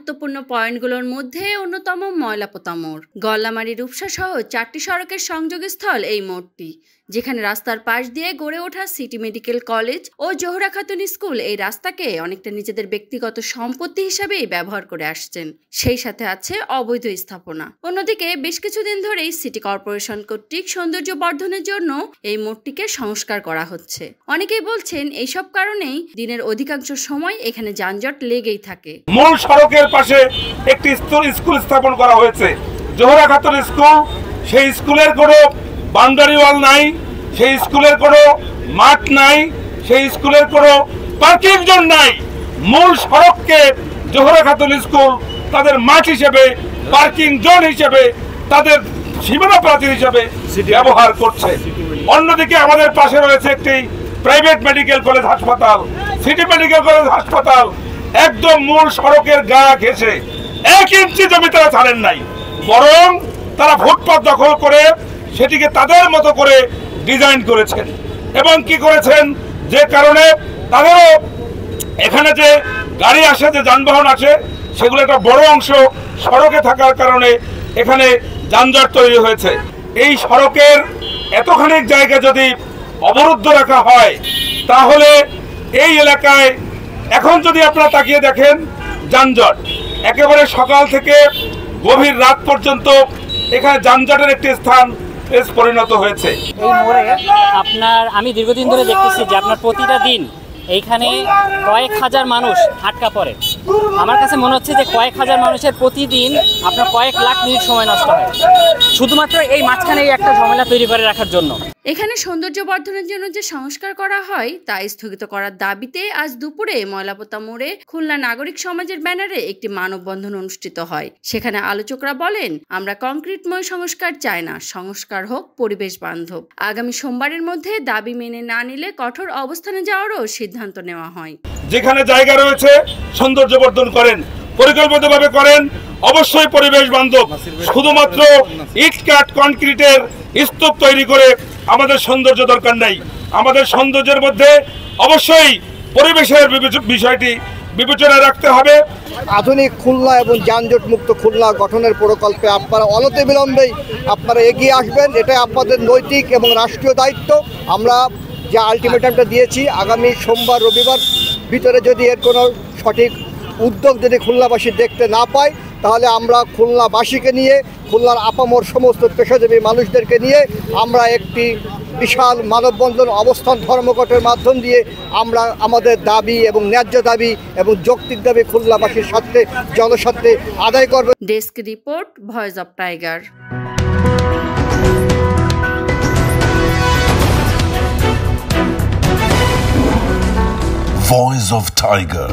গুরুত্বপূর্ণ পয়েন্টগুলোর মধ্যে অন্যতম ময়লাপোতা মোড়। গল্লামারী রূপসা সহ 4টি সড়কের সংযোগস্থল এই মোড়টি, যেখানে রাস্তার পাশ দিয়ে গড়ে ওঠা সিটি মেডিকেল কলেজ ও জোহরা খাতুন স্কুল এই রাস্তাকে অনেকটা নিজেদের ব্যক্তিগত সম্পত্তি হিসেবেই ব্যবহার করে আসছেন। সেই সাথে আছে অবৈধ স্থাপনা। অন্যদিকে বেশ কিছুদিন ধরেই সিটি কর্পোরেশন কর্তৃক সৌন্দর্য বর্ধনের জন্য এই মোড়টিকে সংস্কার করা হচ্ছে। অনেকেই বলছেন এইসব কারণেই দিনের অধিকাংশ সময় এখানে যানজট লেগেই থাকে। মূল সড়কের পাশে একটি স্কুল স্থাপন করা হয়েছে, জোহরা খাতুন স্কুল। সেই স্কুলের কোনো বাউন্ডারি ওয়াল নাই, সেই স্কুলের কোনো মাঠ নাই, সেই স্কুলের কোনো পার্কিং জোন নাই। মূল সড়ককে জোহরা খাতুন স্কুল তাদের মাঠ হিসেবে, পার্কিং জোন হিসেবে, তাদের সীমানা প্রাচীর হিসেবে ব্যবহার করছে। অন্যদিকে আমাদের পাশে রয়েছে একটি প্রাইভেট মেডিকেল কলেজ হাসপাতাল, সিটি মেডিকেল কলেজ হাসপাতাল। একদম মূল সড়কের গা ঘেঁষে 1 ইঞ্চি জমি তারা ছাড়েন নাই, বরং তারা ফুটপাত দখল করে সেটিকে তাদের মতো করে ডিজাইন করেছেন এবং কি করেছেন, যে কারণে তাদেরও এখানে যে গাড়ি আসে, যে যানবাহন আসে, সেগুলো একটা বড় অংশ সড়কে থাকার কারণে এখানে যানজট তৈরি হয়েছে। এই সড়কের এতখানি জায়গা যদি অবরুদ্ধ রাখা হয়, তাহলে এই এলাকায় এখন যদি আপনারা তাকিয়ে দেখেন, যানজট একেবারে সকাল থেকে গভীর রাত পর্যন্ত এখানে যানজটের একটি স্থান পরিণত হয়েছে। এই মোড়ে আমি দীর্ঘদিন ধরে দেখতেছি যে আপনার প্রতিটা দিন এইখানে কয়েক হাজার মানুষ আটকা পড়ে। আমার কাছে মনে হচ্ছে যে কয়েক হাজার মানুষের প্রতিদিন আপনার কয়েক লাখ মিনিট সময় নষ্ট হয় শুধুমাত্র এই মাঝখানে একটা ঝামেলা তৈরি করে রাখার জন্য। এখানে সৌন্দর্য বর্ধনের জন্য যে সংস্কার করা হয় তা স্থগিত করার দাবিতে আজ দুপুরে ময়লাপোতা মোড়ে খুলনা নাগরিক সমাজের ব্যানারে একটি মানববন্ধন অনুষ্ঠিত হয়। সেখানে আলোচকরা বলেন, আমরা কংক্রিটময় সংস্কার চাই না, সংস্কার হোক পরিবেশ বান্ধব। আগামী সোমবারের মধ্যে দাবি মেনে না নিলে কঠোর অবস্থানে যাওয়ারও সিদ্ধান্ত নেওয়া হয়। যেখানে জায়গা রয়েছে সৌন্দর্য বর্ধন করেন, পরিকল্পিতভাবে করেন, অবশ্যই পরিবেশ বান্ধব। শুধুমাত্র ইট কাঠ কনক্রিটের স্তূপ তৈরি করে আমাদের সৌন্দর্য দরকার নাই। আমাদের সৌন্দর্যের মধ্যে অবশ্যই পরিবেশের বিষয়টি বিবেচনায় রাখতে হবে। আধুনিক খুলনা এবং যানজট মুক্ত খুলনা গঠনের প্রকল্পে আপনারা অনতিবিলম্বেই আপনারা এগিয়ে আসবেন, এটাই আপনাদের নৈতিক এবং রাষ্ট্রীয় দায়িত্ব। আমরা যে আলটিমেটামটা দিয়েছি, আগামী সোমবার রবিবার ভিতরে যদি এর কোনো সঠিক উদ্যোগ যদি খুলনাবাসী দেখতে না পায়, তাহলে আমরা খুলনাবাসীকে নিয়ে, খুলনার আপামর সমস্ত পেশাজীবী মানুষদেরকে নিয়ে আমরা একটি বিশাল মানববন্ধন অবস্থান ধর্মঘটের মাধ্যম দিয়ে আমরা আমাদের দাবি এবং ন্যায্য দাবি এবং যৌক্তিক দাবি খুলনাবাসীর স্বার্থে, জনস্বার্থে আদায় করব। Desk report, voice of tiger. Voice of Tiger.